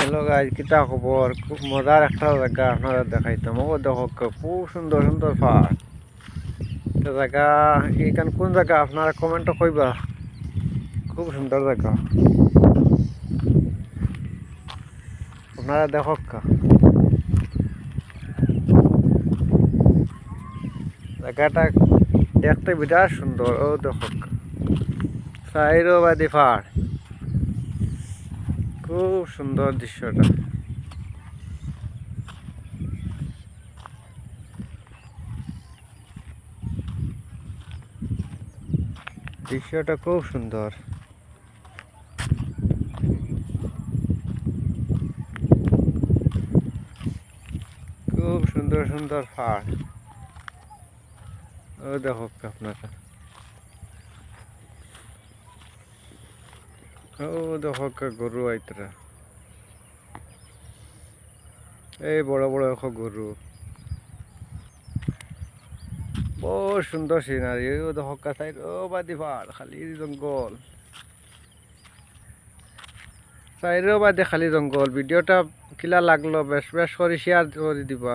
Hello guys, কিতা খবর? খুব মজার একটা জায়গা আপনারা দেখাইতাম। ও দেখো খুব সুন্দর সুন্দর পাহাড় জায়গা। এইখান কোন জায়গা আপনারা কমেন্টও কইবা। খুব সুন্দর জায়গা, আপনারা দেখো জায়গাটা দেখতে বিরাট সুন্দর। ও দেখো সাইরবাদী পাহাড়, খুব সুন্দর দৃশ্যটা। দৃশ্যটা খুব সুন্দর। খুব সুন্দর সুন্দর পাহাড়। ও দেখো আপনারা, ও দেখো গরু আইতরা, এই বড় বড় দেখো গরু। বহুত সুন্দর সিনারি। ও দেখো সাইড ও বাদি পাহাড়, খালি জঙ্গল, সাইডও বাদে খালি জঙ্গল। ভিডিওটা কিলা লাগলো বেশ বেশ করে শেয়ার করে দিবা।